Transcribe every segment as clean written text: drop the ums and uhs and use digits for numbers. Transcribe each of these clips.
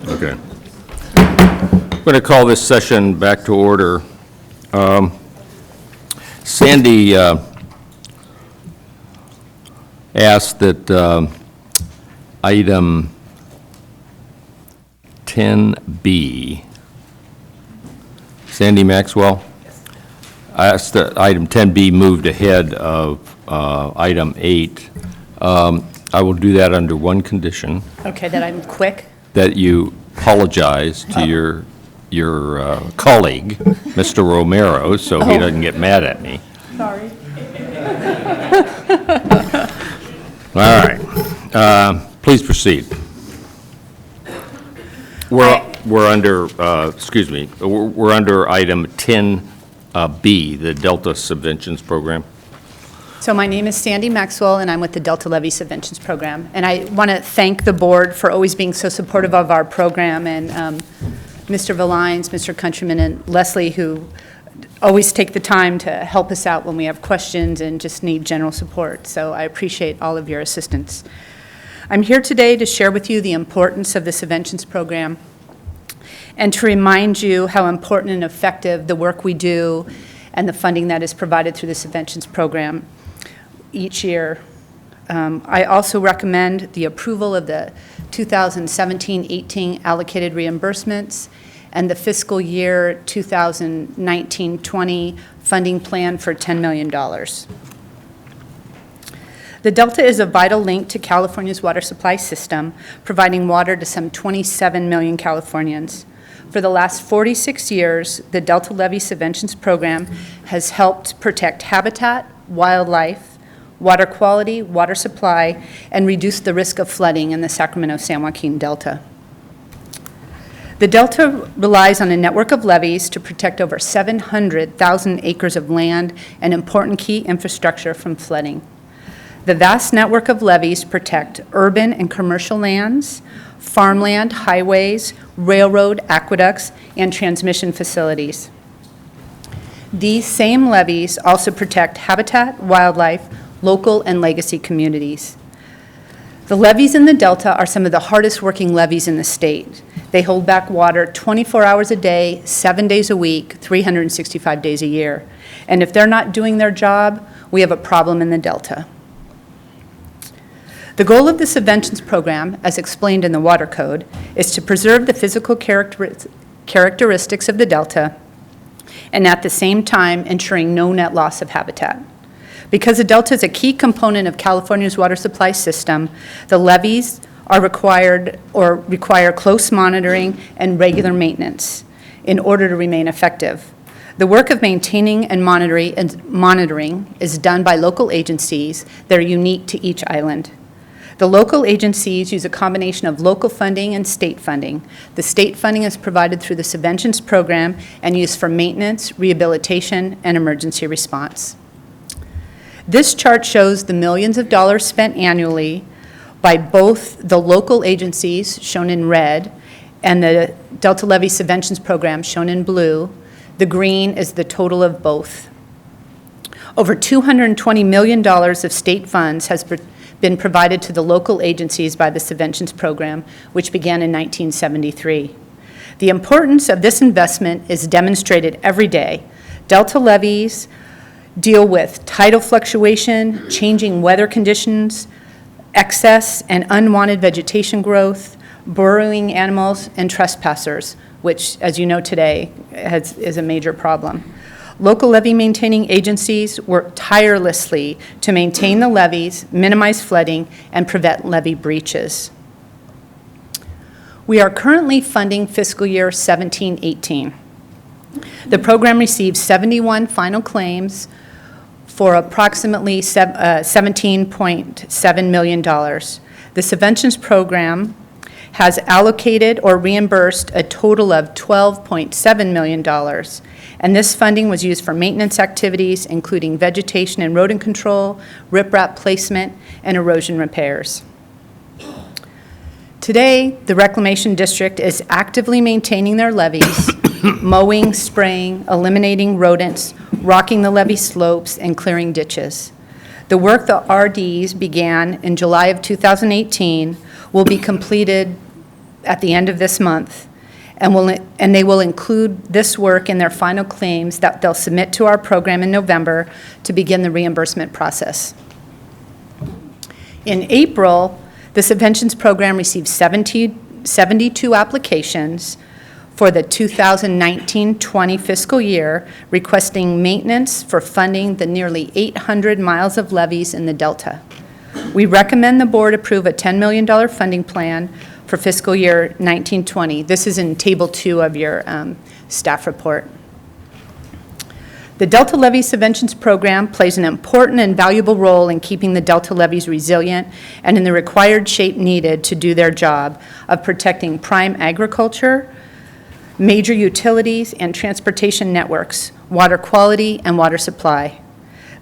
Okay. I'm going to call this session back to order. Sandy asked that item 10B, Sandy Maxwell, I asked that item 10B moved ahead of item 8. I will do that under one condition. Okay, that I'm quick. That you apologize to your colleague, Mr. Romero, so he doesn't get mad at me. Sorry. All right. Please proceed. We're under, excuse me, we're under item 10B, the Delta Subventions Program. So my name is Sandy Maxwell, and I'm with the Delta Levy Subventions Program. And I want to thank the board for always being so supportive of our program, and Mr. Valines, Mr. Countryman, and Leslie, who always take the time to help us out when we have questions and just need general support. So I appreciate all of your assistance. I'm here today to share with you the importance of the Subventions Program and to remind you how important and effective the work we do and the funding that is provided through the Subventions Program each year. I also recommend the approval of the 2017-18 allocated reimbursements and the fiscal year 2019-20 funding plan for $10 million. The Delta is a vital link to California's water supply system, providing water to some 27 million Californians. For the last 46 years, the Delta Levy Subventions Program has helped protect habitat, wildlife, water quality, water supply, and reduce the risk of flooding in the Sacramento-San Joaquin Delta. The Delta relies on a network of levees to protect over 700,000 acres of land and important key infrastructure from flooding. The vast network of levees protect urban and commercial lands, farmland, highways, railroad, aqueducts, and transmission facilities. These same levees also protect habitat, wildlife, local and legacy communities. The levees in the Delta are some of the hardest working levees in the state. They hold back water 24 hours a day, 7 days a week, 365 days a year. And if they're not doing their job, we have a problem in the Delta. The goal of the Subventions Program, as explained in the Water Code, is to preserve the physical characteristics of the Delta and at the same time ensuring no net loss of habitat. Because the Delta is a key component of California's water supply system, the levees are require close monitoring and regular maintenance in order to remain effective. The work of maintaining and monitoring is done by local agencies that are unique to each island. The local agencies use a combination of local funding and state funding. The state funding is provided through the Subventions Program and used for maintenance, rehabilitation, and emergency response. This chart shows the millions of dollars spent annually by both the local agencies, shown in red, and the Delta Levy Subventions Program, shown in blue, The green is the total of both. Over $220 million of state funds has been provided to the local agencies by the Subventions Program, which began in 1973. The importance of this investment is demonstrated every day. Delta levees deal with tidal fluctuation, changing weather conditions, excess and unwanted vegetation growth, burrowing animals, and trespassers, which, as you know today, is a major problem. Local levee maintaining agencies work tirelessly to maintain the levees, minimize flooding, and prevent levee breaches. We are currently funding fiscal year 17-18. The program received 71 final claims for approximately $17.7 million. The Subventions Program has allocated or reimbursed a total of $12.7 million, and this funding was used for maintenance activities, including vegetation and rodent control, riprap placement, and erosion repairs. Today, the Reclamation District is actively maintaining their levees, mowing, spraying, eliminating rodents, rocking the levee slopes, and clearing ditches. The work the RDs began in July of 2018 will be completed at the end of this month, and they will include this work in their final claims that they'll submit to our program in November to begin the reimbursement process. In April, the Subventions Program received 72 applications for the 2019-20 fiscal year, requesting maintenance for funding the nearly 800 miles of levees in the Delta. We recommend the board approve a $10 million funding plan for fiscal year 19-20. This is in Table 2 of your staff report. The Delta Levee Subventions Program plays an important and valuable role in keeping the Delta levees resilient and in the required shape needed to do their job of protecting prime agriculture, major utilities, and transportation networks, water quality, and water supply.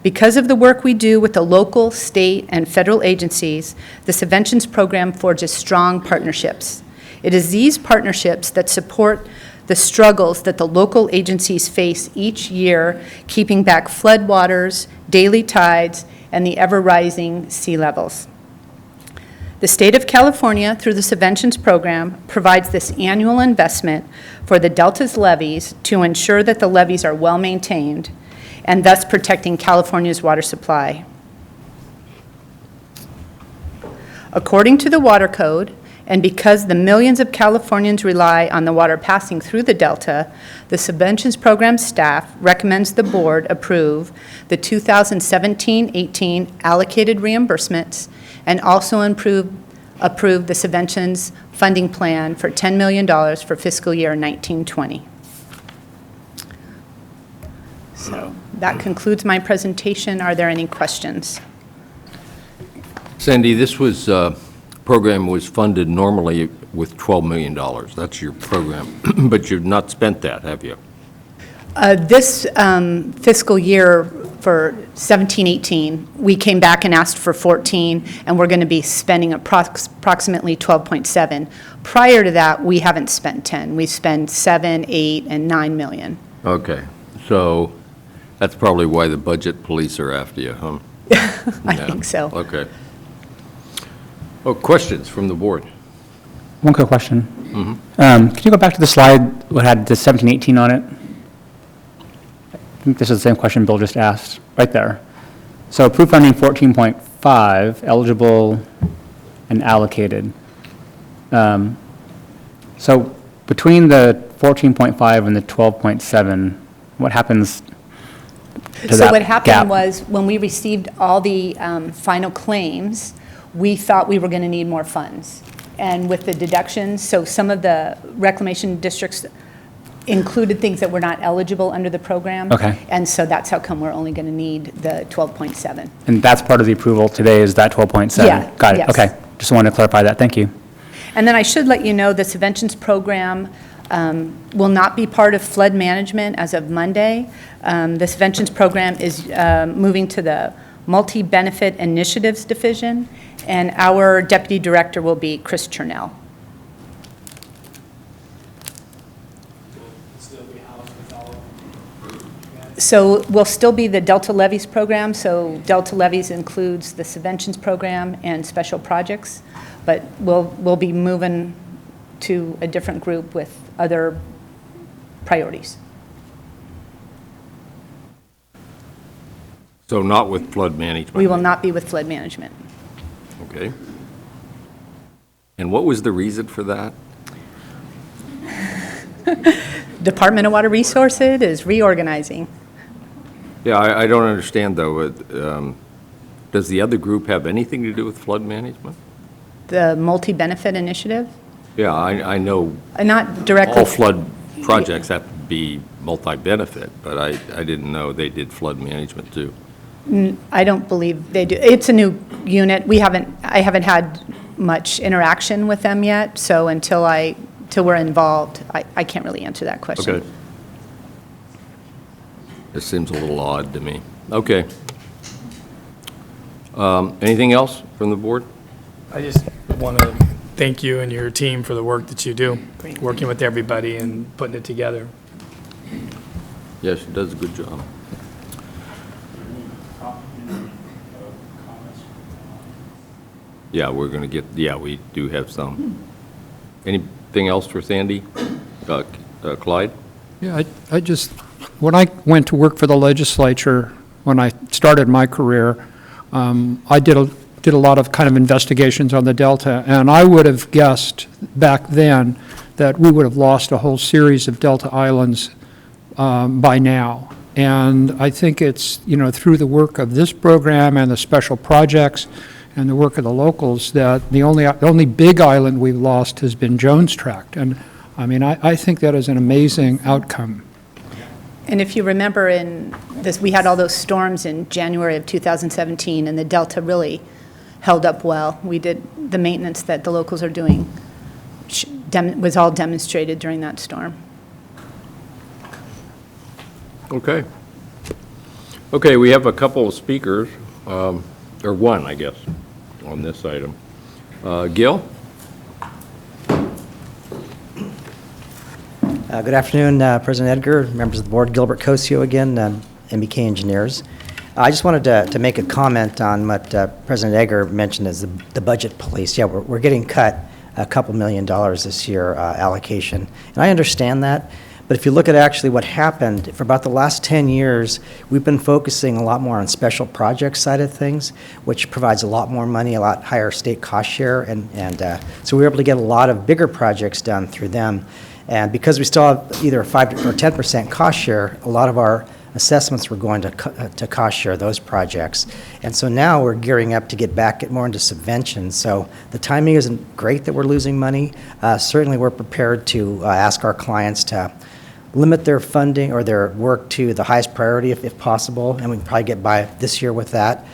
Because of the work we do with the local, state, and federal agencies, the Subventions Program forges strong partnerships. It is these partnerships that support the struggles that the local agencies face each year, keeping back floodwaters, daily tides, and the ever-rising sea levels. The state of California, through the Subventions Program, provides this annual investment for the Delta's levees to ensure that the levees are well-maintained, and thus protecting California's water supply. According to the Water Code, and because the millions of Californians rely on the water passing through the Delta, the Subventions Program staff recommends the board approve the 2017-18 allocated reimbursements and also approve the Subventions funding plan for $10 million for fiscal year 19-20. So that concludes my presentation. Are there any questions? Sandy, this program was funded normally with $12 million. That's your program, but you've not spent that, have you? This fiscal year for 17-18, we came back and asked for 14, and we're going to be spending approximately 12.7. Prior to that, we haven't spent 10. We've spent 7, 8, and 9 million. Okay, so that's probably why the budget police are after you, huh? I think so. Okay. Oh, questions from the board? One quick question. Can you go back to the slide that had the 1718 on it? I think this is the same question Bill just asked, right there. So approved funding 14.5, eligible and allocated. So between the 14.5 and the 12.7, what happens to that So what happened gap? was, when we received all the final claims, we thought we were going to need more funds. And with the deductions, so some of the reclamation districts included things that were not eligible under the program. Okay. And so that's how come we're only going to need the 12.7. And that's part of the approval today, is that 12.7? Yeah, Got it, yes. okay. Just wanted to clarify that, thank you. And then I should let you know, the Subventions Program will not be part of flood management as of Monday. The Subventions Program is moving to the Multi-Benefit Initiatives Division, and our Deputy Director will be Chris Chernell. still be housed with all of them? So will still be the Delta Levies program. So Delta Levies includes the subventions program and special projects, but we'll be moving to a different group with other priorities. So not with flood management? We will not be with flood management. Okay. And what was the reason for that? Department of Water Resources is reorganizing. Yeah, I don't understand, though. Does the other group have anything to do with flood management? The multi-benefit initiative, Yeah, I know not directly. all flood projects have to be multi-benefit, but I didn't know they did flood management, too. I don't believe they do. It's a new unit. I haven't had much interaction with them yet, so until we're involved, I can't really answer that question. Okay. This seems a little odd to me. Okay. Anything else from the board? I just want to thank you and your team for the work that you do, Great. working with everybody and putting it together. Yes, it does a good job. Yeah, we're going to get, yeah, we do have some. Anything else for Sandy? Clyde? Yeah, I just, when I went to work for the legislature, when I started my career, I did a lot of kind of investigations on the Delta, and I would have guessed back then that we would have lost a whole series of Delta islands by now. And I think it's, through the work of this program and the special projects and the work of the locals, that the only big island we've lost has been Jones Tract. And I mean, I think that is an amazing outcome. And if you remember in this, we had all those storms in January of 2017, and the Delta really held up well. We did the maintenance that the locals are doing was all demonstrated during that storm. Okay. Okay, we have a couple of speakers, or one, I guess, on this item. Gil? Good afternoon, President Edgar, members of the board, Gilbert Cosio again, MBK Engineers. I just wanted to make a comment on what President Edgar mentioned as the budget police. Yeah, we're getting cut a couple $1 million this year allocation, and I understand that. But if you look at actually what happened, for about the last 10 years, we've been focusing a lot more on special projects side of things, which provides a lot more money, a lot higher state cost share, and so we were able to get a lot of bigger projects done through them. And because we still have either a 5 or 10% cost share, a lot of our assessments were going to cost share those projects. And so now we're gearing up to get more into subventions. So the timing isn't great that we're losing money. Certainly we're prepared to ask our clients to limit their funding or their work to the highest priority if possible, and we can probably get by this year with that.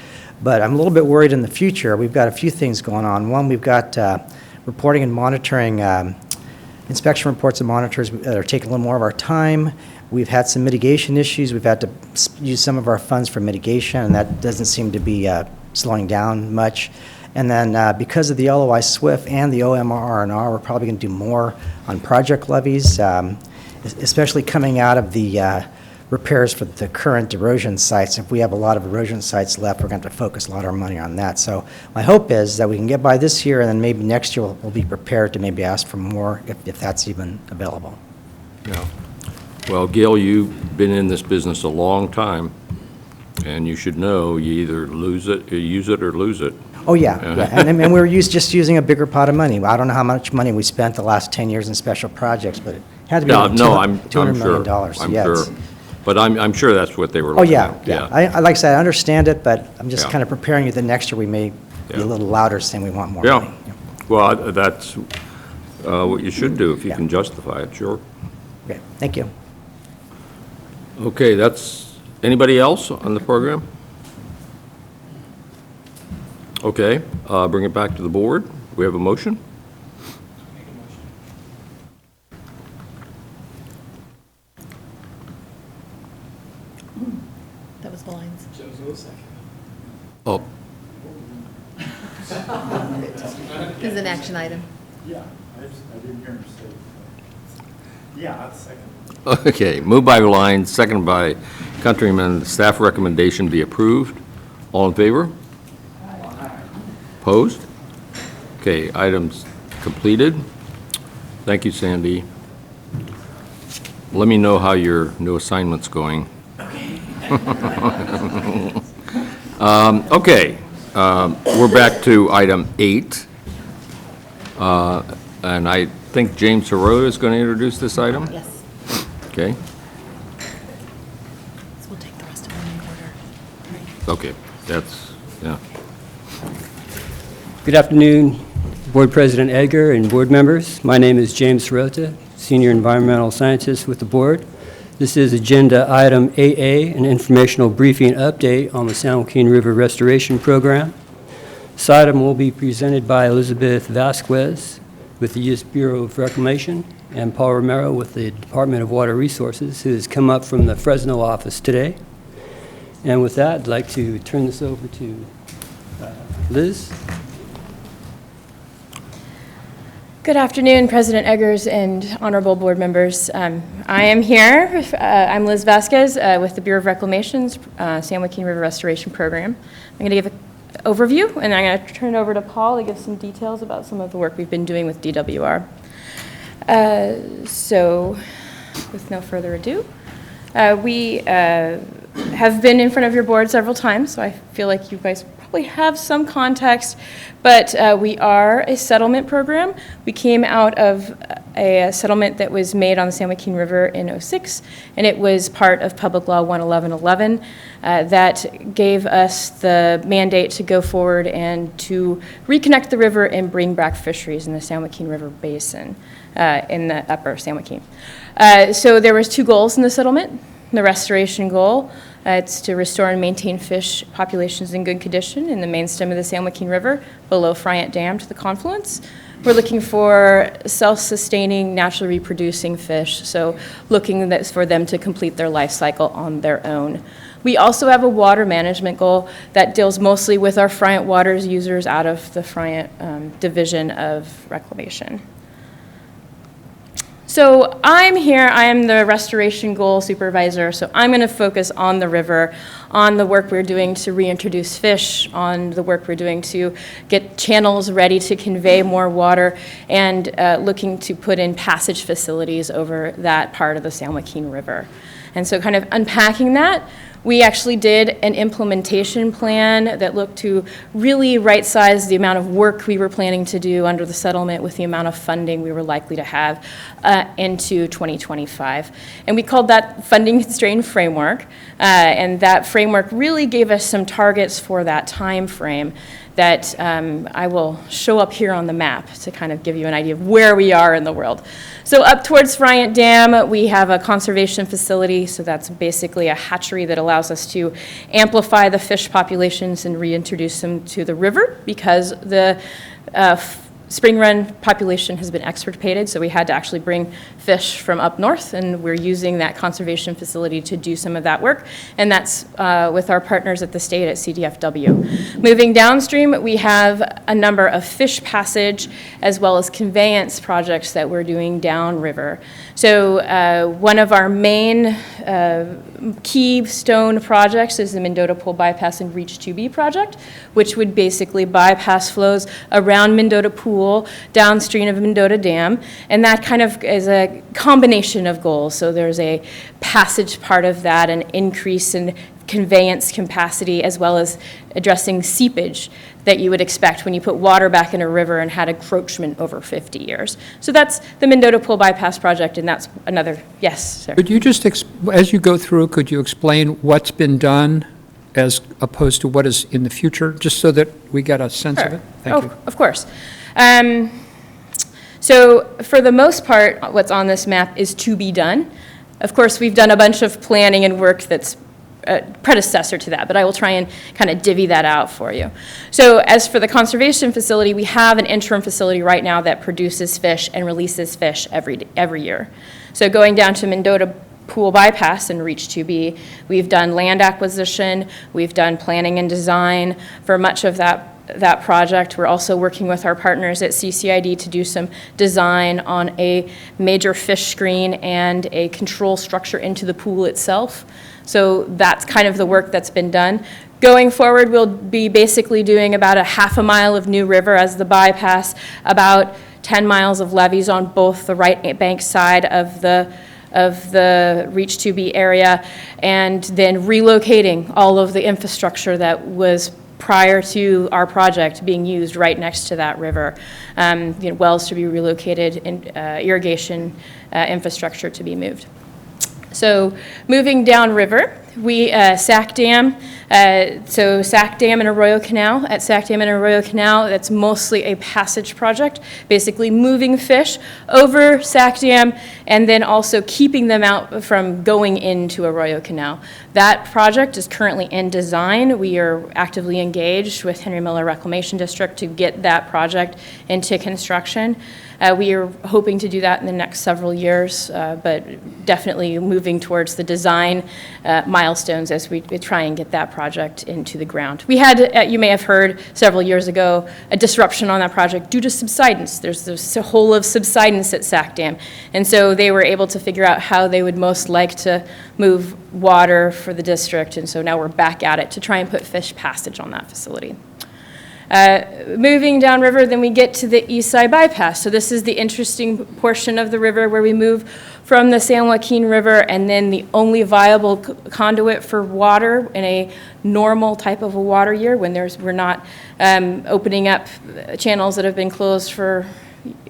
But I'm a little bit worried in the future. We've got a few things going on. One, we've got reporting and monitoring, inspection reports and monitors that are taking a little more of our time. We've had some mitigation issues. We've had to use some of our funds for mitigation, and that doesn't seem to be slowing down much. And then because of the LOI SWIFT and the OMR, we're probably going to do more on project levies, especially coming out of the repairs for the current erosion sites. If we have a lot of erosion sites left, we're going to have to focus a lot of our money on that. So my hope is that we can get by this year, and then maybe next year we'll be prepared to maybe ask for more if that's even available. Yeah. Well, Gil, you've been in this business a long time, and you should know you either use it or lose it. Oh, yeah. And we're just using a bigger pot of money. I don't know how much money we spent the last 10 years in special projects, but it had to be I'm $200 sure. million. I'm Yeah, sure. But I'm sure that's what they were Oh, looking yeah, at. yeah. I like I said, I understand it, but I'm just Yeah. kind of preparing you that next year we may be Yeah. a little louder saying we want more Yeah. money. Well, that's what you should do if you Yeah. can justify it, sure. Okay, thank you. Okay, anybody else on the program? Okay, bring it back to the board. We have a motion? That was the lines. Oh, It's an action item. Yeah, I didn't hear him say. Yeah, that's second. Okay, moved by Lyons, seconded by Countryman. Staff recommendation be approved. All in favor? Opposed? Okay, items completed. Thank you, Sandy. Let me know how your new assignment's going. Okay, we're back to item 8. And I think James Hirota is going to introduce this item? Yes, Okay, so we'll take the rest of them in order. okay, that's, yeah. Good afternoon, Board President Edgar and board members. My name is James Hirota, Senior Environmental Scientist with the board. This is Agenda Item 8A, an informational briefing update on the San Joaquin River Restoration Program. This item will be presented by Elizabeth Vasquez with the U.S. Bureau of Reclamation and Paul Romero with the Department of Water Resources, who has come up from the Fresno office today. And with that, I'd like to turn this over to Liz. Good afternoon, President Eggers and honorable board members. I am here. I'm Liz Vasquez with the Bureau of Reclamation's San Joaquin River Restoration Program. I'm going to give an overview, and I'm going to turn it over to Paul to give some details about some of the work we've been doing with DWR. So, with no further ado, we have been in front of your board several times, so I feel like you guys probably have some context, but we are a settlement program. We came out of a settlement that was made on the San Joaquin River in '06, and it was part of Public Law 11111 that gave us the mandate to go forward and to reconnect the river and bring back fisheries in the San Joaquin River Basin in the upper San Joaquin. So there was 2 goals in the settlement. The restoration goal, it's to restore and maintain fish populations in good condition in the main stem of the San Joaquin River below Friant Dam to the confluence. We're looking for self-sustaining, naturally reproducing fish, so looking for them to complete their life cycle on their own. We also have a water management goal that deals mostly with our Friant waters users out of the Friant Division of Reclamation. So I'm here, I am the restoration goal supervisor, so I'm going to focus on the river, on the work we're doing to reintroduce fish, on the work we're doing to get channels ready to convey more water, and looking to put in passage facilities over that part of the San Joaquin River. And so kind of unpacking that, we actually did an implementation plan that looked to really right-size the amount of work we were planning to do under the settlement with the amount of funding we were likely to have into 2025. And we called that funding constraint framework. And that framework really gave us some targets for that time frame that I will show up here on the map to kind of give you an idea of where we are in the world. So up towards Friant Dam, we have a conservation facility, so that's basically a hatchery that allows us to amplify the fish populations and reintroduce them to the river because the spring run population has been extirpated, so we had to actually bring fish from up north, and we're using that conservation facility to do some of that work, and that's with our partners at the state at CDFW. Moving downstream, we have a number of fish passage as well as conveyance projects that we're doing downriver. So one of our main keystone projects is the Mendota Pool Bypass and Reach 2B project, which would basically bypass flows around Mendota Pool downstream of Mendota Dam, and that kind of is a combination of goals. So there's a passage part of that, an increase in conveyance capacity, as well as addressing seepage that you would expect when you put water back in a river and had encroachment over 50 years. So that's the Mendota Pool Bypass project, and that's another, yes, sir. Could you just, as you go through, could you explain what's been done as opposed to what is in the future, just so that we get a sense of it? Thank you. Of course. So for the most part, what's on this map is to be done. Of course, we've done a bunch of planning and work that's predecessor to that, but I will try and kind of divvy that out for you. So as for the conservation facility, we have an interim facility right now that produces fish and releases fish every year. So going down to Mendota Pool Bypass and Reach 2B, we've done land acquisition, we've done planning and design for much of that that project. We're also working with our partners at CCID to do some design on a major fish screen and a control structure into the pool itself. So that's kind of the work that's been done. Going forward, we'll be basically doing about a half a mile of new river as the bypass, about 10 miles of levees on both the right bank side of the Reach 2B area, and then relocating all of the infrastructure that was prior to our project being used right next to that river. Wells to be relocated, and irrigation infrastructure to be moved. So moving downriver, Sac Dam, so Sac Dam and Arroyo Canal. At Sac Dam and Arroyo Canal, that's mostly a passage project, basically moving fish over Sac Dam and then also keeping them out from going into Arroyo Canal. That project is currently in design. We are actively engaged with Henry Miller Reclamation District to get that project into construction. We are hoping to do that in the next several years, but definitely moving towards the design milestones as we try and get that project into the ground. We had, you may have heard several years ago, a disruption on that project due to subsidence. There's this hole of subsidence at Sac Dam. And so they were able to figure out how they would most like to move water for the district. And so now we're back at it to try and put fish passage on that facility. Moving downriver, then we get to the east side bypass. So this is the interesting portion of the river where we move from the San Joaquin River, and then the only viable conduit for water in a normal type of a water year when we're not opening up channels that have been closed for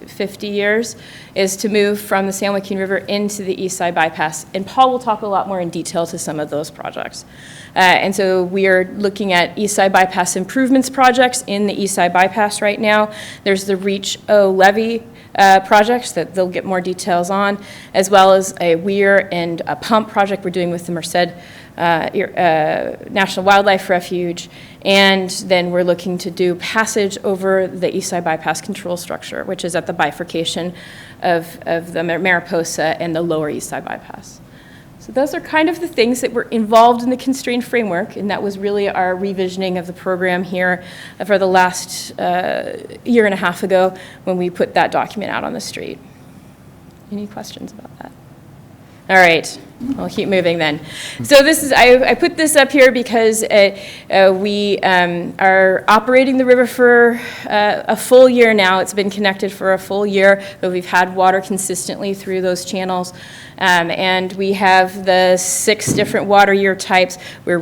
50 years, is to move from the San Joaquin River into the east side bypass. And Paul will talk a lot more in detail to some of those projects. And so we are looking at east side bypass improvements projects in the east side bypass right now. There's the Reach O levee projects that they'll get more details on, as well as a weir and a pump project we're doing with the Merced National Wildlife Refuge. And then we're looking to do passage over the east side bypass control structure, which is at the bifurcation of the Mariposa and the lower east side bypass. So those are kind of the things that were involved in the constrained framework, and that was really our revisioning of the program here for the last year and a half ago when we put that document out on the street. Any questions about that? All right, I'll keep moving then. So this is, I put this up here because we are operating the river for a full year now. It's been connected for a full year, but we've had water consistently through those channels. And we have the 6 different water year types. We're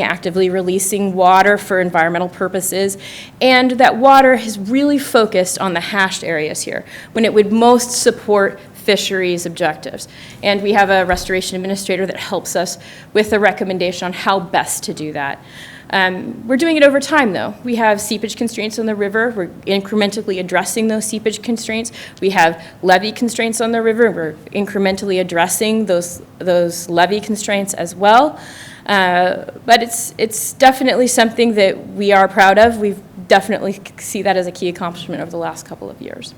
actively releasing water for environmental purposes. And that water is really focused on the hashed areas here, when it would most support fisheries objectives. And we have a restoration administrator that helps us with a recommendation on how best to do that. We're doing it over time, though. We have seepage constraints on the river. We're incrementally addressing those seepage constraints. We have levee constraints on the river. We're incrementally addressing those levee constraints as well. But it's definitely something that we are proud of. We definitely see that as a key accomplishment over the last couple of years.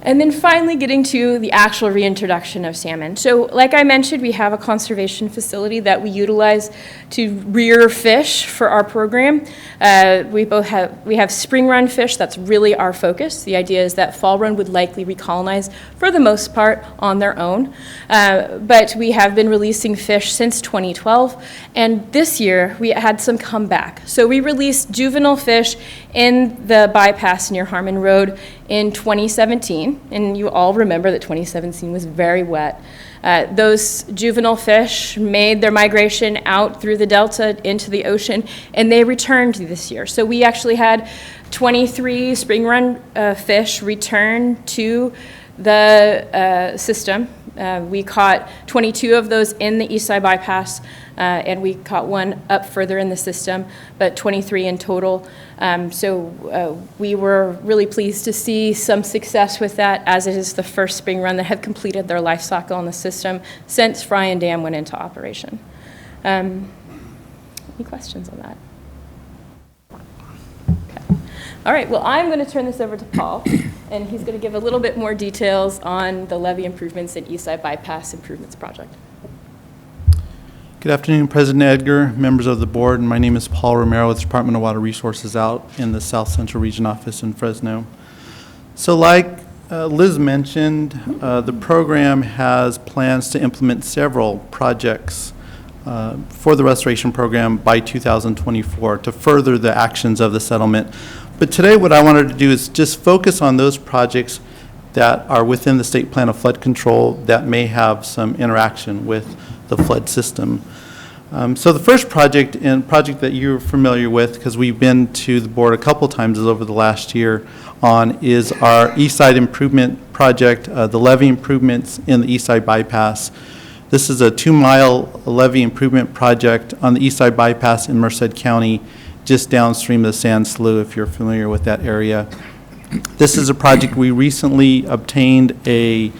And then finally getting to the actual reintroduction of salmon. So like I mentioned, we have a conservation facility that we utilize to rear fish for our program. We have spring run fish. That's really our focus. The idea is that fall run would likely recolonize for the most part on their own. But we have been releasing fish since 2012. And this year we had some comeback. So we released juvenile fish in the bypass near Harmon Road in 2017, and you all remember that 2017 was very wet. Those juvenile fish made their migration out through the delta into the ocean, and they returned this year. So we actually had 23 spring run fish return to the system. We caught 22 of those in the east side bypass, and we caught one up further in the system, but 23 in total. So we were really pleased to see some success with that, as it is the first spring run that have completed their life cycle on the system since Fry Dam went into operation. Any questions on that? Okay. All right, well, I'm going to turn this over to Paul, and he's going to give a little bit more details on the levee improvements and east side bypass improvements project. Good afternoon, President Edgar, members of the board. My name is Paul Romero with the Department of Water Resources out in the South Central Region office in Fresno. So like Liz mentioned, the program has plans to implement several projects for the restoration program by 2024 to further the actions of the settlement. But today what I wanted to do is just focus on those projects that are within the state plan of flood control that may have some interaction with the flood system. So the first project, and project that you're familiar with because we've been to the board a couple times over the last year on, is our East Side Improvement Project, the levee improvements in the East Side Bypass. This is a 2-mile levee improvement project on the East Side Bypass in Merced County, just downstream of the Sand Slough, if you're familiar with that area. This is a project we recently obtained a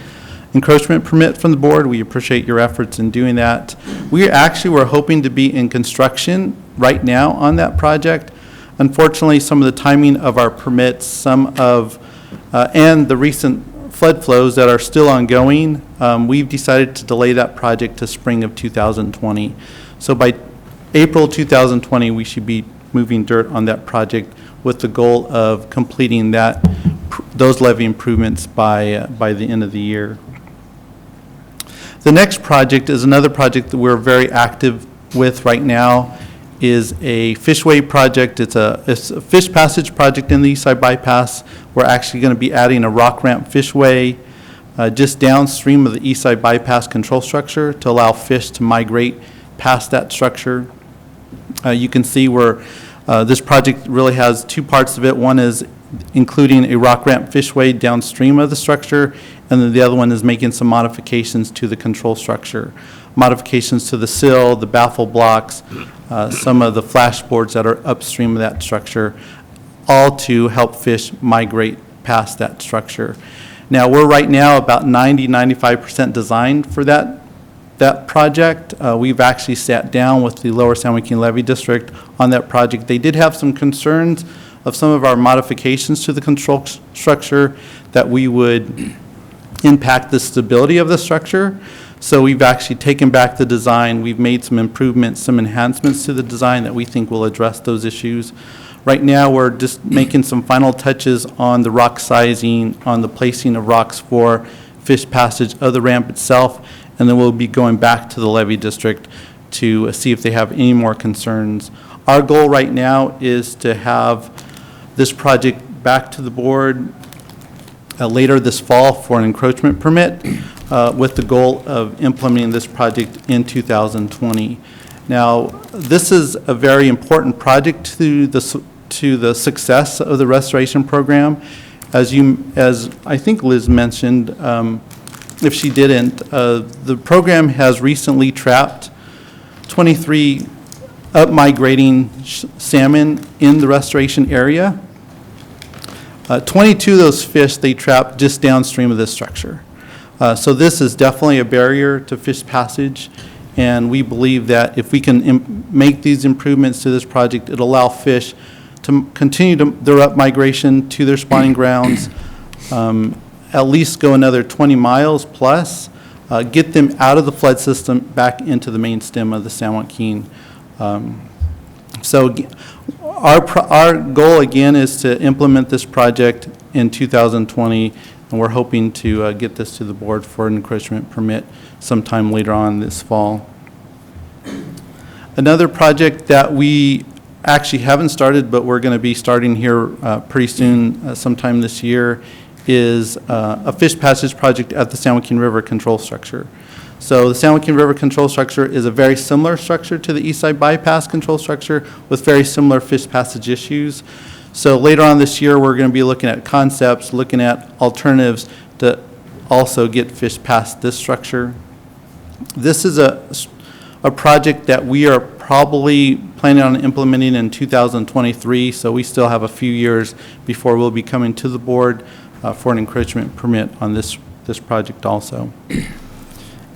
encroachment permit from the board. We appreciate your efforts in doing that. We actually were hoping to be in construction right now on that project. Unfortunately, some of the timing of our permits, and the recent flood flows that are still ongoing, we've decided to delay that project to spring of 2020. So by April 2020, we should be moving dirt on that project with the goal of completing those levee improvements by the end of the year. The next project is another project that we're very active with right now, is a fishway project. It's a fish passage project in the East Side Bypass. We're actually going to be adding a rock ramp fishway just downstream of the East Side Bypass control structure to allow fish to migrate past that structure. You can see where this project really has two parts of it. One is including a rock ramp fishway downstream of the structure, and then the other one is making some modifications to the control structure. Modifications to the sill, the baffle blocks, some of the flashboards that are upstream of that structure, all to help fish migrate past that structure. Now, we're right now about 90–95% designed for that project. We've actually sat down with the Lower San Joaquin Levee District on that project. They did have some concerns of some of our modifications to the control structure that we would impact the stability of the structure. So we've actually taken back the design. We've made some improvements, some enhancements to the design that we think will address those issues. Right now, we're just making some final touches on the rock sizing, on the placing of rocks for fish passage of the ramp itself, and then we'll be going back to the levee district to see if they have any more concerns. Our goal right now is to have this project back to the board later this fall for an encroachment permit with the goal of implementing this project in 2020. Now, this is a very important project to the success of the restoration program. As I think Liz mentioned, if she didn't, the program has recently trapped 23 up-migrating salmon in the restoration area. 22 of those fish they trapped just downstream of this structure. So this is definitely a barrier to fish passage, and we believe that if we can make these improvements to this project, it'll allow fish to continue their up-migration to their spawning grounds, at least go another 20 miles plus, get them out of the flood system back into the main stem of the San Joaquin. So our goal again is to implement this project in 2020, and we're hoping to get this to the board for an encroachment permit sometime later on this fall. Another project that we actually haven't started, but we're going to be starting here pretty soon, sometime this year, is a fish passage project at the San Joaquin River control structure. So the San Joaquin River control structure is a very similar structure to the East Side Bypass control structure with very similar fish passage issues. So later on this year, we're going to be looking at concepts, looking at alternatives to also get fish past this structure. This is a project that we are probably planning on implementing in 2023, so we still have a few years before we'll be coming to the board for an encroachment permit on this project also.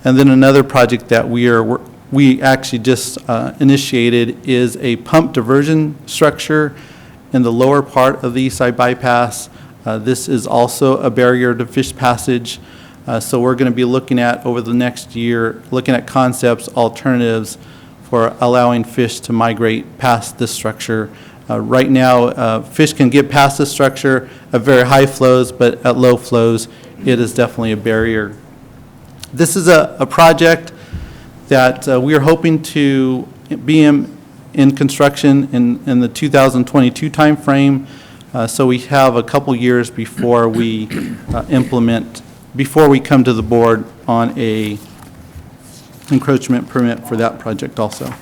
And then another project that we actually just initiated is a pump diversion structure in the lower part of the East Side Bypass. This is also a barrier to fish passage. So we're going to be looking at, over the next year, looking at concepts, alternatives for allowing fish to migrate past this structure. Right now, fish can get past this structure at very high flows, but at low flows, it is definitely a barrier. This is a project that we are hoping to be in construction in the 2022 timeframe. So we have a couple years before we before we come to the board on a encroachment permit for that project also.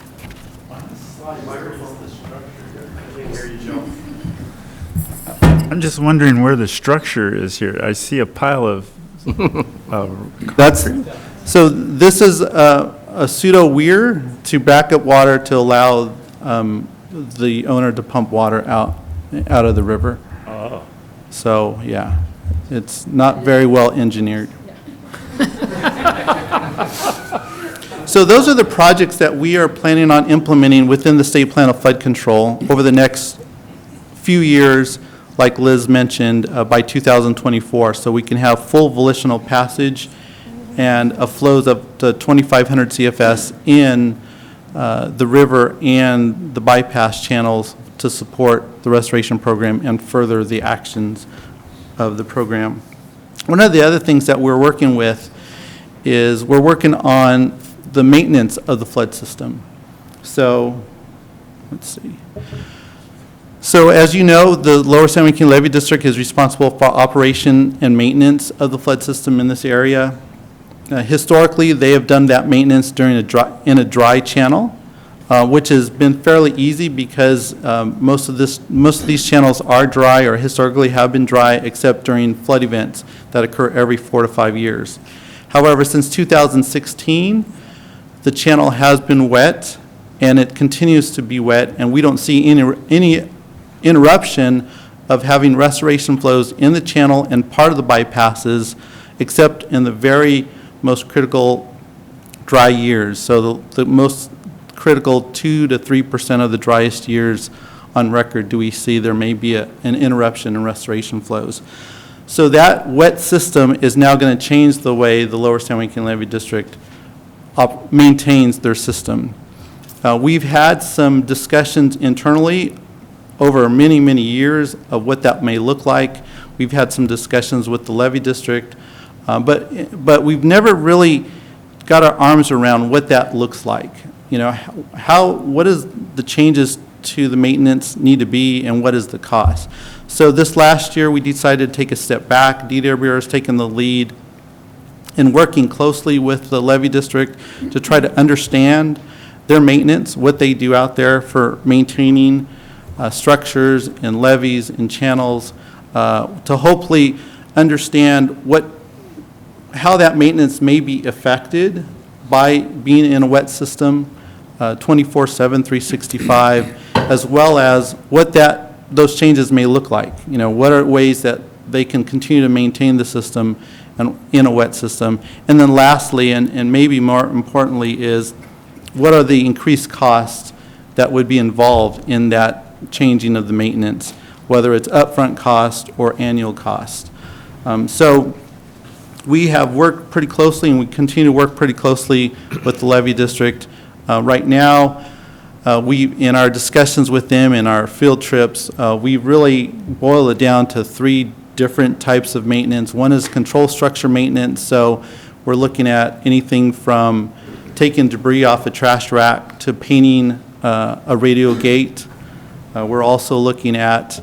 I'm just wondering where the structure is here. I see a pile of So this is a pseudo weir to back up water to allow the owner to pump water out of the river. Oh. So, yeah, it's not very well engineered. So those are the projects that we are planning on implementing within the state plan of flood control over the next few years, like Liz mentioned, by 2024. So we can have full volitional passage and flows up to 2,500 CFS in the river and the bypass channels to support the restoration program and further the actions of the program. One of the other things that we're working with is we're working on the maintenance of the flood system. So, let's see. So as you know, the Lower San Joaquin Levee District is responsible for operation and maintenance of the flood system in this area. Historically, they have done that maintenance during in a dry channel, which has been fairly easy because most of these channels are dry or historically have been dry, except during flood events that occur every 4 to 5 years. However, since 2016, the channel has been wet, and it continues to be wet, and we don't see any interruption of having restoration flows in the channel and part of the bypasses, except in the very most critical dry years. So the most critical 2 to 3% of the driest years on record do we see there may be an interruption in restoration flows. So that wet system is now going to change the way the Lower San Joaquin Levee District maintains their system. We've had some discussions internally over many, many years of what that may look like. We've had some discussions with the levee district, but we've never really got our arms around what that looks like. You know, what is the changes to the maintenance need to be, and what is the cost? So this last year, we decided to take a step back. DDR Bureau has taken the lead in working closely with the levee district to try to understand their maintenance, what they do out there for maintaining structures and levees and channels, to hopefully understand how that maintenance may be affected by being in a wet system 24/7, 365, as well as what those changes may look like. You know, what are ways that they can continue to maintain the system and in a wet system. And then lastly, and maybe more importantly, is what are the increased costs that would be involved in that changing of the maintenance, whether it's upfront cost or annual cost. So we have worked pretty closely, and we continue to work pretty closely with the levee district. Right now, in our discussions with them in our field trips, we really boil it down to 3 different types of maintenance. One is control structure maintenance, so we're looking at anything from taking debris off a trash rack to painting a radio gate. We're also looking at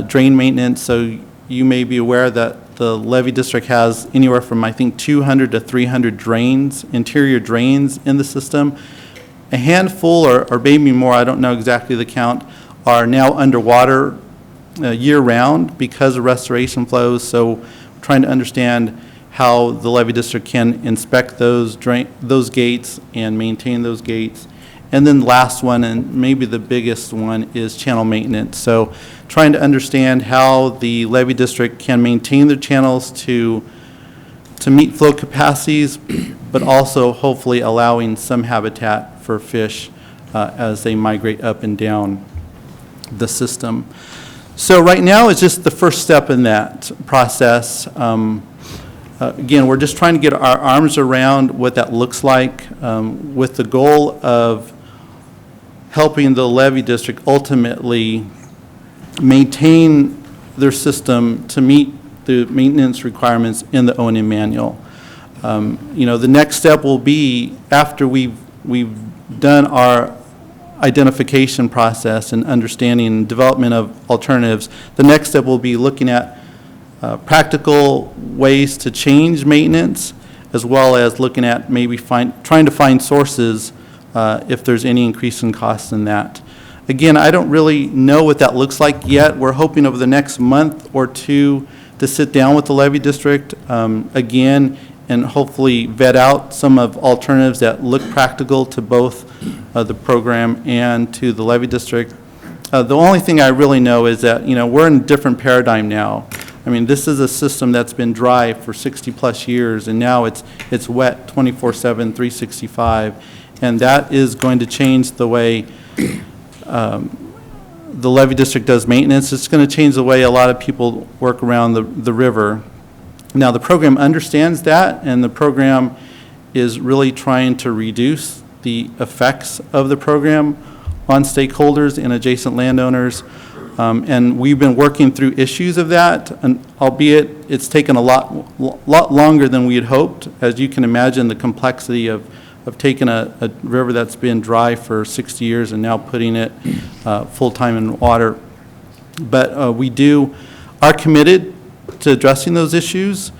drain maintenance, so you may be aware that the levee district has anywhere from, I think, 200 to 300 drains, interior drains in the system. A handful, or maybe more, I don't know exactly the count, are now underwater year-round because of restoration flows. So we're trying to understand how the levee district can inspect those gates and maintain those gates. And then the last one, and maybe the biggest one, is channel maintenance. So trying to understand how the levee district can maintain their channels to meet flow capacities, but also hopefully allowing some habitat for fish as they migrate up and down the system. So right now is just the first step in that process. Again, we're just trying to get our arms around what that looks like with the goal of helping the levee district ultimately maintain their system to meet the maintenance requirements in the O&M manual. The next step will be, after we've done our identification process and understanding and development of alternatives, the next step will be looking at practical ways to change maintenance, as well as looking at maybe trying to find sources if there's any increase in costs in that. Again, I don't really know what that looks like yet. We're hoping over the next month or two to sit down with the levee district again and hopefully vet out some of alternatives that look practical to both the program and to the levee district. The only thing I really know is that, we're in a different paradigm now. I mean, this is a system that's been dry for 60-plus years, and now it's wet 24/7, 365, and that is going to change the way the levee district does maintenance. It's going to change the way a lot of people work around the river. Now, the program understands that, and the program is really trying to reduce the effects of the program on stakeholders and adjacent landowners. And we've been working through issues of that, and albeit it's taken a lot longer than we had hoped. As you can imagine, the complexity of taking a river that's been dry for 60 years and now putting it full-time in water. But we are committed to addressing those issues,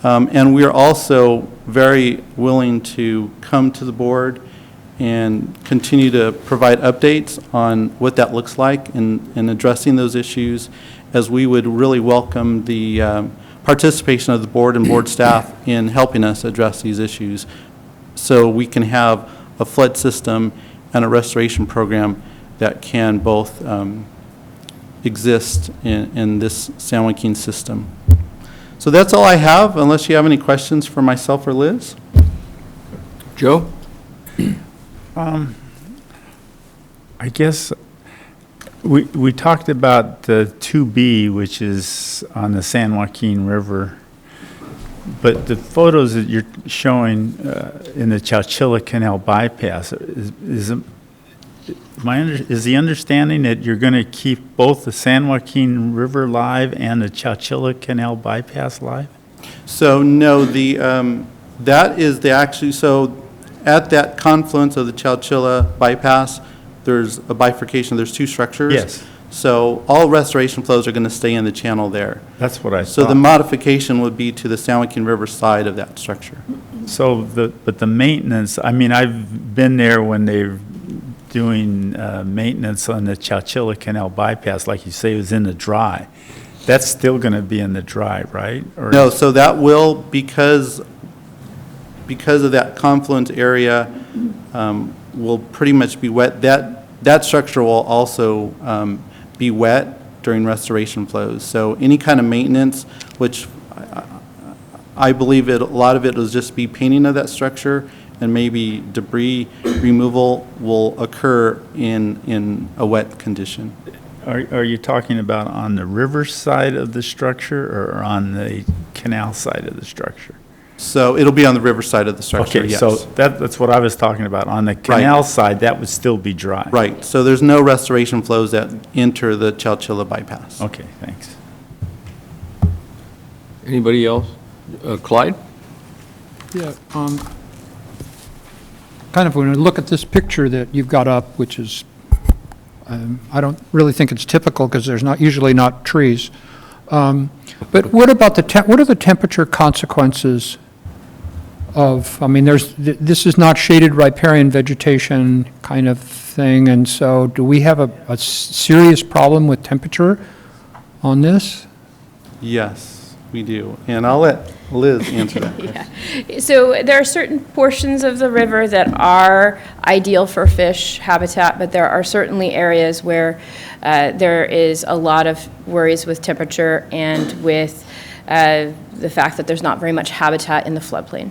and we are also very willing to come to the board and continue to provide updates on what that looks like in addressing those issues, as we would really welcome the participation of the board and board staff in helping us address these issues, so we can have a flood system and a restoration program that can both exist in this San Joaquin system. So that's all I have, unless you have any questions for myself or Liz. Joe? I guess we talked about the 2B, which is on the San Joaquin River, but the photos that you're showing in the Chowchilla Canal bypass, is the understanding that you're going to keep both the San Joaquin River live and the Chowchilla Canal bypass live? So no, that is so at that confluence of the Chowchilla bypass, there's a bifurcation, there's two structures. Yes. So all restoration flows are going to stay in the channel there. That's what I thought. So the modification would be to the San Joaquin River side of that structure. So but the maintenance, I mean, I've been there when they're doing maintenance on the Chowchilla Canal bypass, like you say, it was in the dry. That's still going to be in the dry, right? Or No, so that will, because of that confluence area, will pretty much be wet. That structure will also be wet during restoration flows. So any kind of maintenance, which I believe a lot of it will just be painting of that structure, and maybe debris removal will occur in a wet condition. Are you talking about on the river side of the structure or on the canal side of the structure? So it'll be on the river side of the structure, Okay, yes. so that's what I was talking about. On the canal side, that would still be dry. Right, so there's no restoration flows that enter the Chowchilla bypass. Okay, thanks. Anybody else? Clyde? Yeah, kind of when we look at this picture that you've got up, which is, I don't really think it's typical because there's usually not trees. But what about what are the temperature consequences of, I mean, this is not shaded riparian vegetation kind of thing, and so do we have a serious problem with temperature on this? Yes, we do. And I'll let Liz answer that question. Yeah. So there are certain portions of the river that are ideal for fish habitat, but there are certainly areas where there is a lot of worries with temperature and with the fact that there's not very much habitat in the floodplain.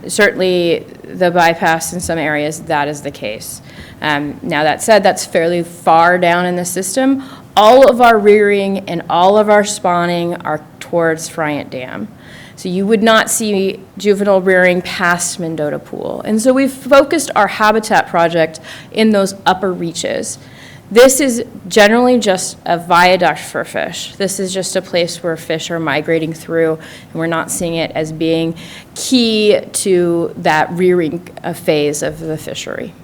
Certainly, the bypass in some areas, that is the case. Now, that said, that's fairly far down in the system. All of our rearing and all of our spawning are towards Friant Dam. So you would not see juvenile rearing past Mendota Pool. And so we've focused our habitat project in those upper reaches. This is generally just a viaduct for fish. This is just a place where fish are migrating through, and we're not seeing it as being key to that rearing phase of the fishery.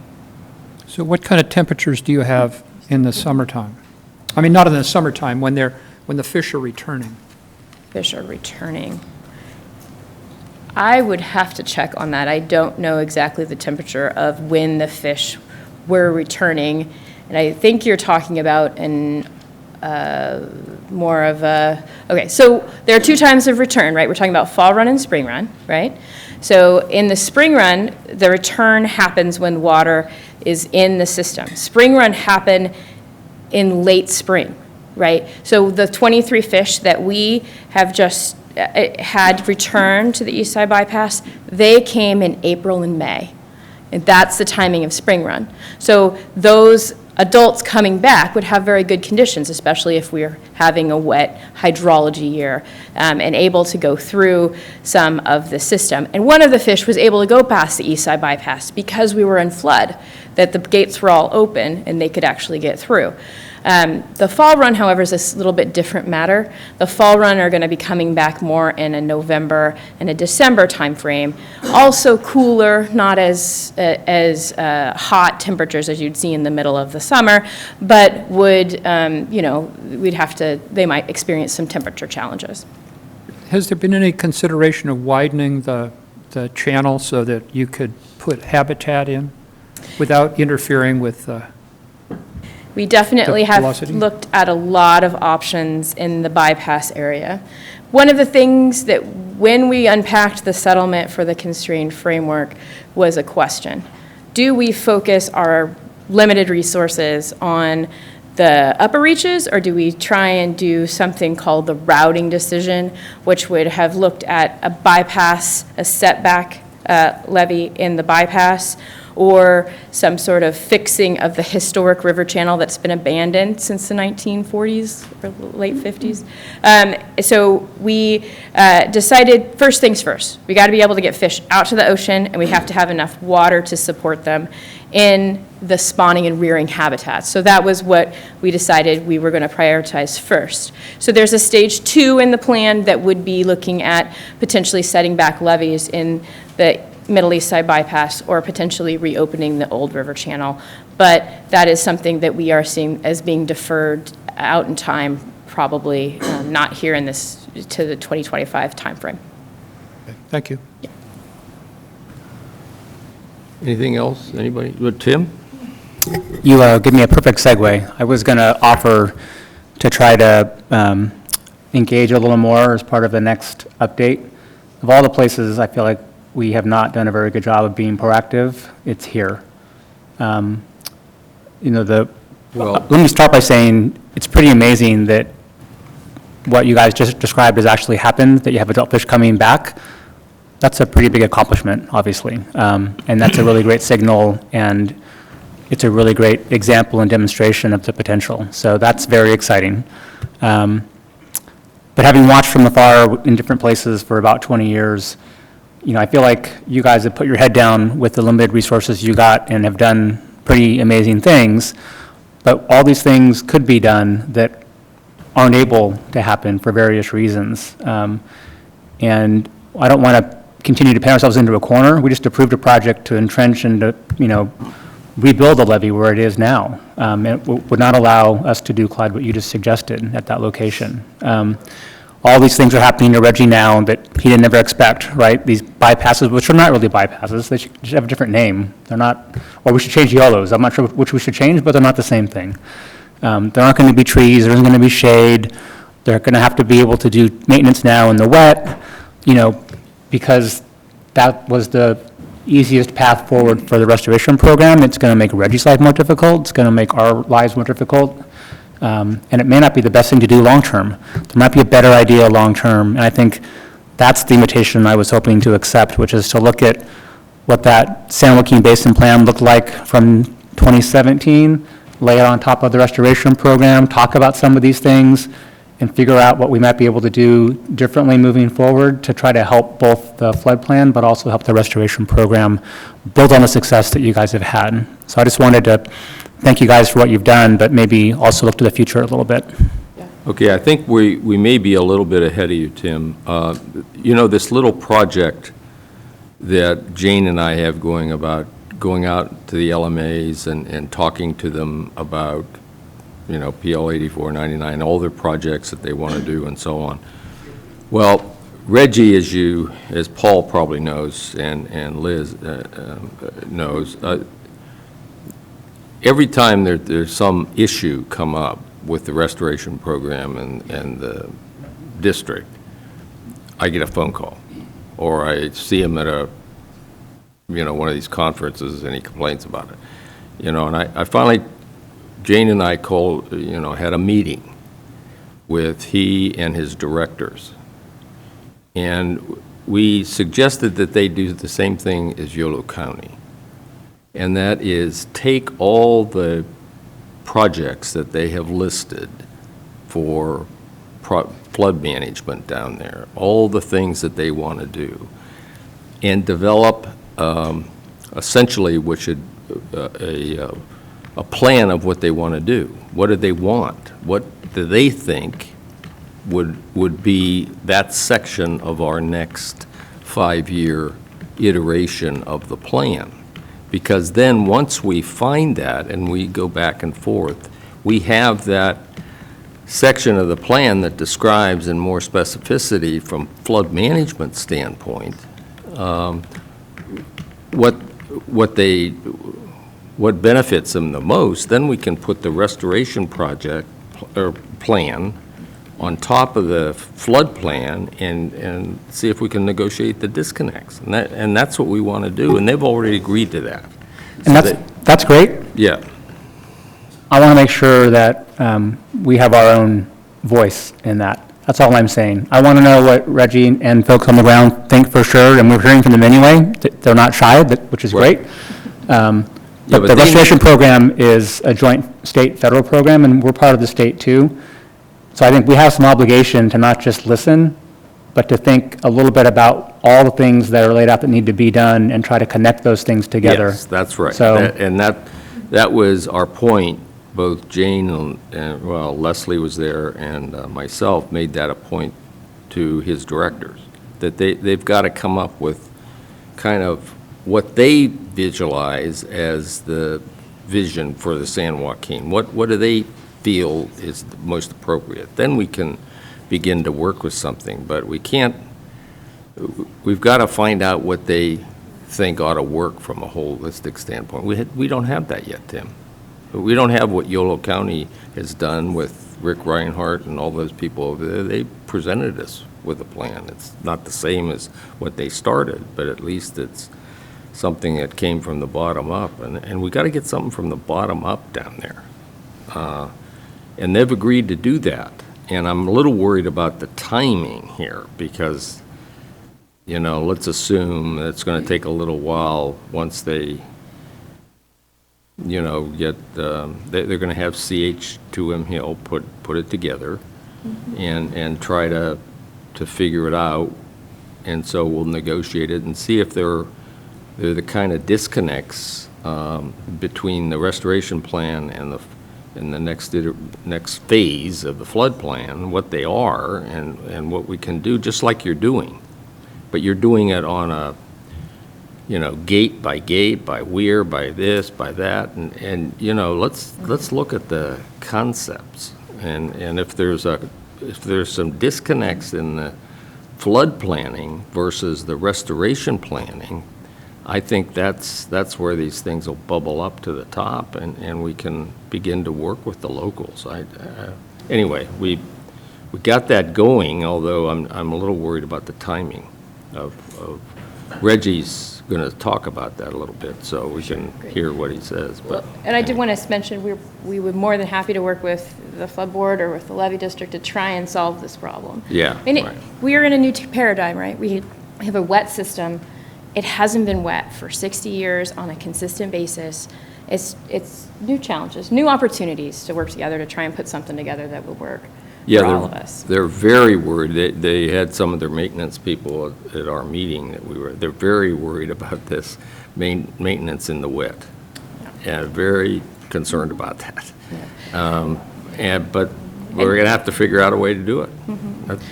So what kind of temperatures do you have in the summertime? I mean, not in the summertime, when the fish are returning. Fish are returning. I would have to check on that. I don't know exactly the temperature of when the fish were returning. And I think you're talking about more of a, okay, so there are two times of return, right? We're talking about fall run and spring run, right? So in the spring run, the return happens when water is in the system. Spring run happen in late spring, right? So the 23 fish that we have just had returned to the East Side Bypass, they came in April and May. And that's the timing of spring run. So those adults coming back would have very good conditions, especially if we're having a wet hydrology year, and able to go through some of the system. And one of the fish was able to go past the East Side Bypass because we were in flood, that the gates were all open and they could actually get through. The fall run, however, is a little bit different matter. The fall run are going to be coming back more in a November and a December timeframe. Also cooler, not as hot temperatures as you'd see in the middle of the summer, but would, they might experience some temperature challenges. Has there been any consideration of widening the channel so that you could put habitat in without interfering with We definitely The have velocity? looked at a lot of options in the bypass area. One of the things that when we unpacked the settlement for the constrained framework was a question. Do we focus our limited resources on the upper reaches, or do we try and do something called the routing decision, which would have looked at a bypass, a setback levee in the bypass, or some sort of fixing of the historic river channel that's been abandoned since the 1940s or late 50s. So we decided, first things first, we got to be able to get fish out to the ocean, and we have to have enough water to support them in the spawning and rearing habitats. So that was what we decided we were going to prioritize first. So there's a stage 2 in the plan that would be looking at potentially setting back levees in the Middle East Side Bypass, or potentially reopening the old river channel. But that is something that we are seeing as being deferred out in time, probably not here in this, to the 2025 timeframe. Thank you. Anything else? Anybody? Tim? You give me a perfect segue. I was going to offer to try to engage a little more as part of the next update. Of all the places I feel like we have not done a very good job of being proactive, it's here. Let me start by saying it's pretty amazing that what you guys just described has actually happened, that you have adult fish coming back. That's a pretty big accomplishment, obviously. And that's a really great signal, and it's a really great example and demonstration of the potential. So that's very exciting. But having watched from afar in different places for about 20 years, I feel like you guys have put your head down with the limited resources you got and have done pretty amazing things, but all these things could be done that aren't able to happen for various reasons. And I don't want to continue to paint ourselves into a corner. We just approved a project to entrench and to, rebuild the levee where it is now. It would not allow us to do, Clyde, what you just suggested at that location. All these things are happening to Reggie now that he didn't ever expect, right? These bypasses, which are not really bypasses, they should have a different name. They're not, or we should change YOLOs. I'm not sure which we should change, but they're not the same thing. There aren't going to be trees, there isn't going to be shade. They're going to have to be able to do maintenance now in the wet, because that was the easiest path forward for the restoration program. It's going to make Reggie's life more difficult. It's going to make our lives more difficult. And it may not be the best thing to do long-term. There might be a better idea long-term, and I think that's the invitation I was hoping to accept, which is to look at what that San Joaquin Basin Plan looked like from 2017, lay it on top of the restoration program, talk about some of these things, and figure out what we might be able to do differently moving forward to try to help both the flood plan, but also help the restoration program build on the success that you guys have had. So I just wanted to thank you guys for what you've done, but maybe also look to the future a little bit. Okay, I think we may be a little bit ahead of you, Tim. You know, this little project that Jane and I have going out to the LMAs and talking to them about, you know, PL 8499, all their projects that they want to do and so on. Well, Reggie, as Paul probably knows, and Liz knows, every time there's some issue come up with the restoration program and the district, I get a phone call, or I see him at one of these conferences and he complains about it. You know, and I finally, Jane and I had a meeting with he and his directors. And we suggested that they do the same thing as Yolo County. And that is take all the projects that they have listed for flood management down there, all the things that they want to do, and develop essentially a plan of what they want to do. What do they want? What do they think would be that section of our next 5-year iteration of the plan? Because then once we find that and we go back and forth, we have that section of the plan that describes in more specificity from flood management standpoint what benefits them the most. Then we can put the restoration project or plan on top of the flood plan and see if we can negotiate the disconnects. And that's what we want to do, and they've already agreed to that. And that's great. Yeah. I want to make sure that we have our own voice in that. That's all I'm saying. I want to know what Reggie and folks on the ground think for sure, and we're hearing from them anyway. They're not shy, which is great. But the restoration program is a joint state-federal program, and we're part of the state too. So I think we have some obligation to not just listen, but to think a little bit about all the things that are laid out that need to be done and try to connect those things together. Yes, that's right. So, That was our point. Both Jane and Leslie was there, and myself made that a point to his directors, that they've got to come up with kind of what they visualize as the vision for the San Joaquin. What do they feel is the most appropriate? Then we can begin to work with something, but we've got to find out what they think ought to work from a holistic standpoint. We don't have that yet, Tim. We don't have what Yolo County has done with Rick Reinhardt and all those people over there. They presented us with a plan. It's not the same as what they started, but at least it's something that came from the bottom up. And we got to get something from the bottom up down there. And they've agreed to do that. And I'm a little worried about the timing here because, let's assume that it's going to take a little while once they, they're going to have CH2M Hill put it together and try to figure it out. And so we'll negotiate it and see if they're the kind of disconnects between the restoration plan and the next phase of the flood plan, what they are and what we can do, just like you're doing. But you're doing it on a, gate, by weir, by this, by that, and let's look at the concepts. And if there's some disconnects in the flood planning versus the restoration planning, I think that's where these things will bubble up to the top, and we can begin to work with the locals. Anyway, we got that going, although I'm a little worried about the timing of Reggie's going to talk about that a little bit, so we can hear what he says. But and I did want to mention we would more than happy to work with the flood board or with the levee district to try and solve this problem. Yeah, right. We are in a new paradigm, right? We have a wet system. It hasn't been wet for 60 years on a consistent basis. It's new challenges, new opportunities to work together to try and put something together that will work. Yeah, for all of us. they're very worried. They had some of their maintenance people at our meeting that they're very worried about this maintenance in the wet. And very concerned about that. But we're going to have to figure out a way to do it.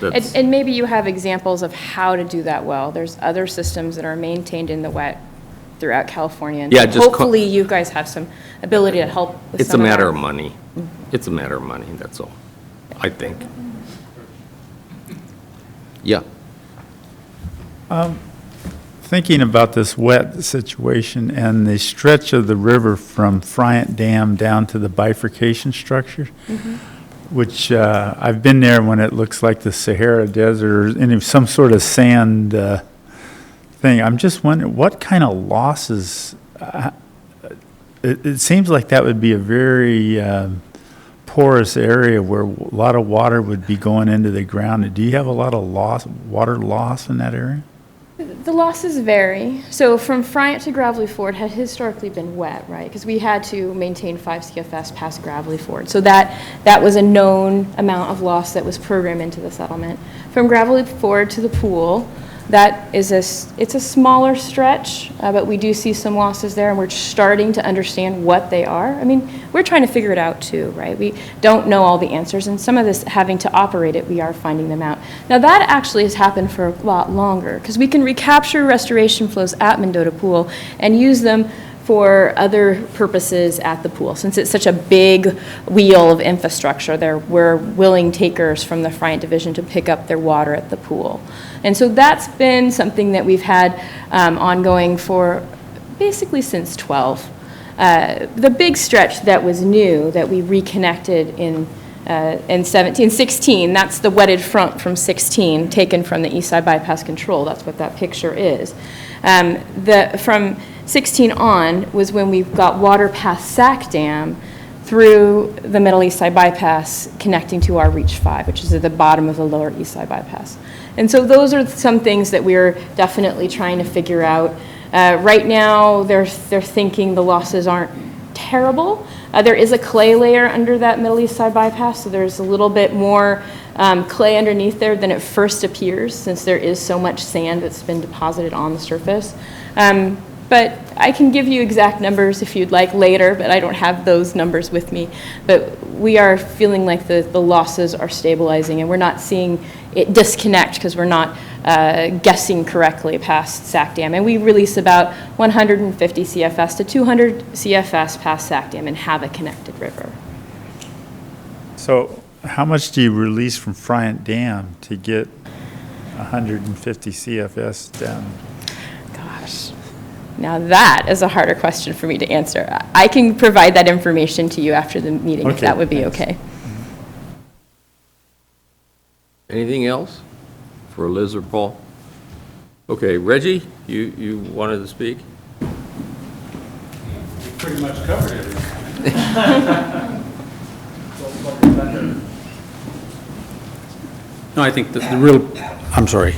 That's- And maybe you have examples of how to do that well. There's other systems that are maintained in the wet throughout California. And Yeah, so just hopefully you guys have some ability to help with It's a some matter that. of money. It's a matter of money, that's all, I think. Yeah. Thinking about this wet situation and the stretch of the river from Friant Dam down to the bifurcation structure, which I've been there when it looks like the Sahara Desert or some sort of sand thing. I'm just wondering, what kind of losses? It seems like that would be a very porous area where a lot of water would be going into the ground. Do you have a lot of water loss in that area? The losses vary. So from Friant to Gravelly Ford had historically been wet, right? Because we had to maintain 5 CFS past Gravelly Ford. So that was a known amount of loss that was programmed into the settlement. From Gravelly Ford to the pool, that is it's a smaller stretch, but we do see some losses there, and we're starting to understand what they are. I mean, we're trying to figure it out too, right? We don't know all the answers, and some of this, having to operate it, we are finding them out. Now, that actually has happened for a lot longer, because we can recapture restoration flows at Mendota Pool and use them for other purposes at the pool. Since it's such a big wheel of infrastructure, we're willing takers from the Friant Division to pick up their water at the pool. And so that's been something that we've had ongoing for basically since 12. The big stretch that was new that we reconnected in 16, that's the wetted front from 16, taken from the East Side Bypass Control. That's what that picture is. From 16 on was when we got water past Sac Dam through the Middle East Side Bypass connecting to our Reach 5, which is at the bottom of the Lower East Side Bypass. And so those are some things that we're definitely trying to figure out. Right now, they're thinking the losses aren't terrible. There is a clay layer under that Middle East Side Bypass, so there's a little bit more clay underneath there than it first appears, since there is so much sand that's been deposited on the surface. But I can give you exact numbers if you'd like later, but I don't have those numbers with me. But we are feeling like the losses are stabilizing, and we're not seeing it disconnect because we're not guessing correctly past Sac Dam. And we release about 150 CFS to 200 CFS past Sac Dam and have a connected river. So how much do you release from Friant Dam to get 150 CFS down? Gosh. Now that is a harder question for me to answer. I can provide that information to you after the meeting, if Okay, that would be thanks. okay. Anything else for Liz or Paul? Okay, Reggie, you wanted to speak? Pretty much covered everything. No, I think the real, I'm sorry,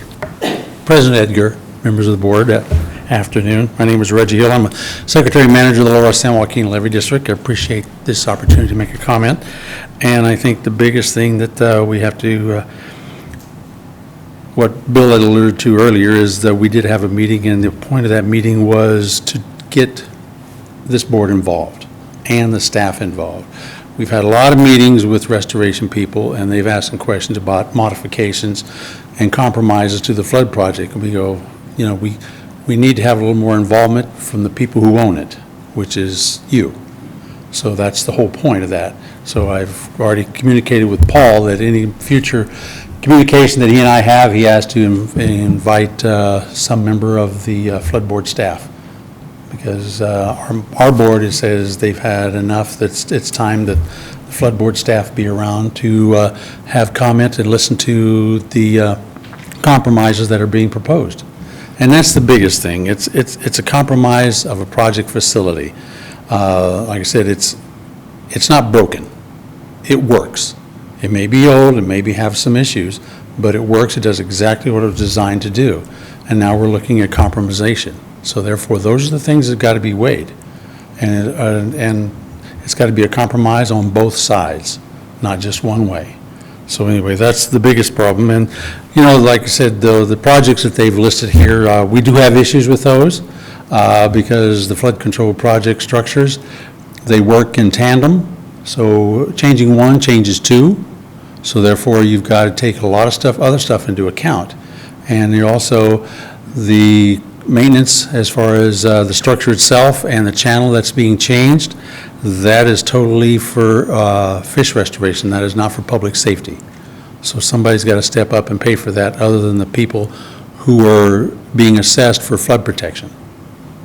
President Edgar, members of the board, afternoon. My name is Reggie Hill. I'm a Secretary Manager of the Lower San Joaquin Levee District. I appreciate this opportunity to make a comment. And I think the biggest thing that we have to, what Bill had alluded to earlier, is that we did have a meeting, and the point of that meeting was to get this board involved and the staff involved. We've had a lot of meetings with restoration people, and they've asked some questions about modifications and compromises to the flood project. And we go, you know, we need to have a little more involvement from the people who own it, which is you. So that's the whole point of that. So I've already communicated with Paul that any future communication that he and I have, he has to invite some member of the flood board staff. Because our board says they've had enough, that it's time that the flood board staff be around to have comment and listen to the compromises that are being proposed. And that's the biggest thing. It's a compromise of a project facility. Like I said, it's not broken. It works. It may be old, it may have some issues, but it works. It does exactly what it was designed to do. And now we're looking at compromisation. So therefore, those are the things that got to be weighed. And it's got to be a compromise on both sides, not just one way. So anyway, that's the biggest problem. And, like I said, the projects that they've listed here, we do have issues with those because the flood control project structures, they work in tandem. So changing one changes two. So therefore, you've got to take a lot of other stuff into account. And you also, the maintenance as far as the structure itself and the channel that's being changed, that is totally for fish restoration. That is not for public safety. So somebody's got to step up and pay for that other than the people who are being assessed for flood protection.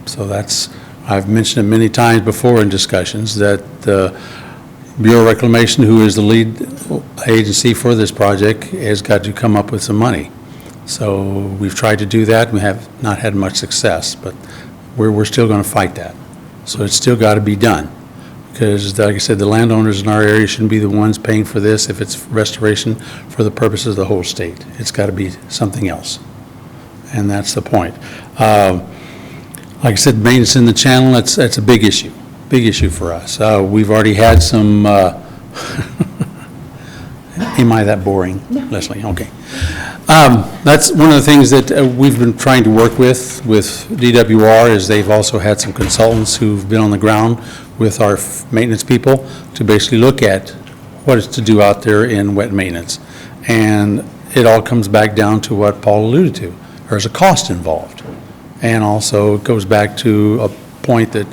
So that's, I've mentioned it many times before in discussions that Bureau of Reclamation, who is the lead agency for this project, has got to come up with some money. So we've tried to do that. We have not had much success, but we're still going to fight that. So it's still got to be done. Because, like I said, the landowners in our area shouldn't be the ones paying for this if it's restoration for the purposes of the whole state. It's got to be something else. And that's the point. Like I said, maintenance in the channel, that's a big issue for us. We've already had some, am I that boring, Leslie? Okay. That's one of the things that we've been trying to work with DWR is they've also had some consultants who've been on the ground with our maintenance people to basically look at what is to do out there in wet maintenance. And it all comes back down to what Paul alluded to. There's a cost involved. And also it goes back to a point that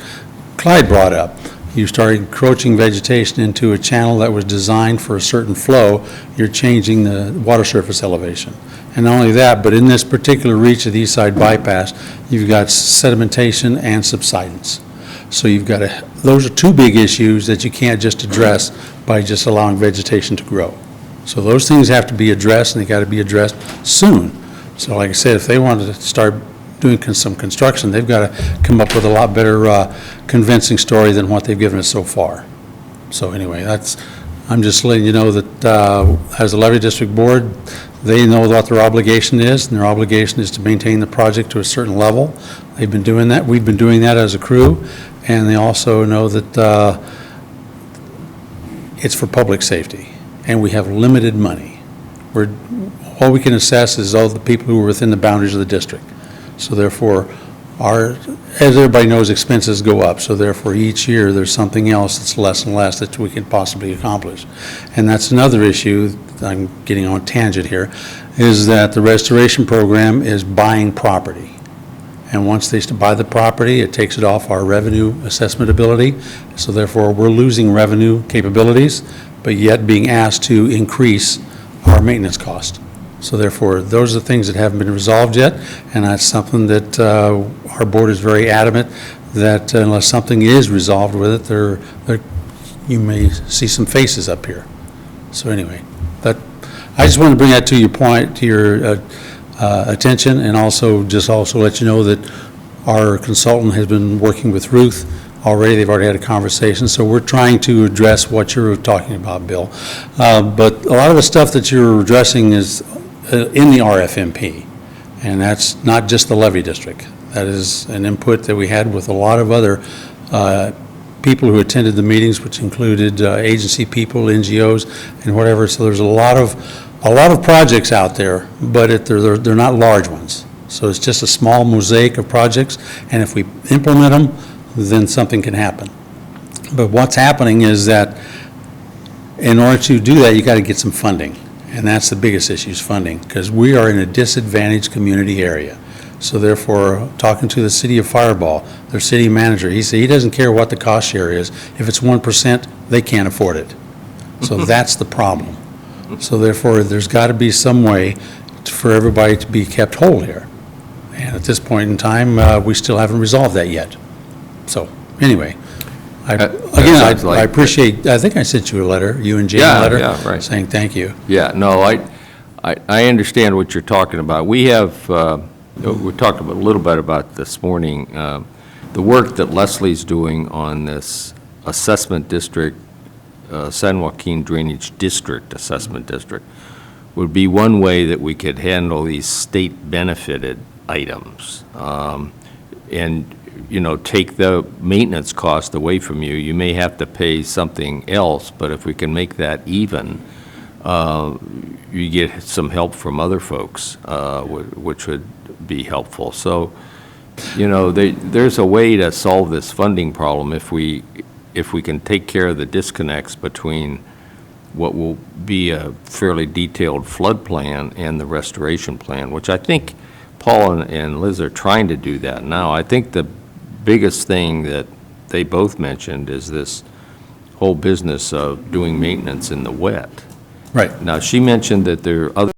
Clyde brought up. You start encroaching vegetation into a channel that was designed for a certain flow, you're changing the water surface elevation. And not only that, but in this particular reach of the east side bypass, you've got sedimentation and subsidence. So you've got those are two big issues that you can't just address by just allowing vegetation to grow. So those things have to be addressed, and they got to be addressed soon. So like I said, if they wanted to start doing some construction, they've got to come up with a lot better convincing story than what they've given us so far. So anyway, I'm just letting you know that as a levy district board, they know what their obligation is, and their obligation is to maintain the project to a certain level. They've been doing that. We've been doing that as a crew, and they also know that it's for public safety, and we have limited money. All we can assess is all the people who are within the boundaries of the district. So therefore, as everybody knows, expenses go up. So therefore, each year, there's something else that's less and less that we can possibly accomplish. And that's another issue, I'm getting on a tangent here, is that the restoration program is buying property. And once they buy the property, it takes it off our revenue assessment ability. So therefore, we're losing revenue capabilities, but yet being asked to increase our maintenance cost. So therefore, those are the things that haven't been resolved yet, and that's something that our board is very adamant that unless something is resolved with it, you may see some faces up here. So anyway, I just wanted to bring that to your attention, and also let you know that our consultant has been working with Ruth already. They've already had a conversation, so we're trying to address what you're talking about, Bill. But a lot of the stuff that you're addressing is in the RFMP, and that's not just the levy district. That is an input that we had with a lot of other people who attended the meetings, which included agency people, NGOs, and whatever. So there's a lot of projects out there, but they're not large ones. So it's just a small mosaic of projects, and if we implement them, then something can happen. But what's happening is that in order to do that, you got to get some funding. And that's the biggest issue, is funding, because we are in a disadvantaged community area. So therefore, talking to the city of Fireball, their city manager, he said he doesn't care what the cost share is. If it's 1%, they can't afford it. So that's the problem. So therefore, there's got to be some way for everybody to be kept whole here. And at this point in time, we still haven't resolved that yet. So anyway, I appreciate, I think I sent you a letter, you and Jane a letter. Yeah, right. Saying thank you. Yeah, no, I understand what you're talking about. We have, we talked a little bit about this morning, the work that Leslie's doing on this assessment district, San Joaquin Drainage District Assessment District, would be one way that we could handle these state-benefited items. And take the maintenance cost away from you. You may have to pay something else, but if we can make that even, you get some help from other folks, which would be helpful. So, you know, there's a way to solve this funding problem if we can take care of the disconnects between what will be a fairly detailed flood plan and the restoration plan, which I think Paul and Liz are trying to do that now. I think the biggest thing that they both mentioned is this whole business of doing maintenance in the wet. Right. Now, she mentioned that there are other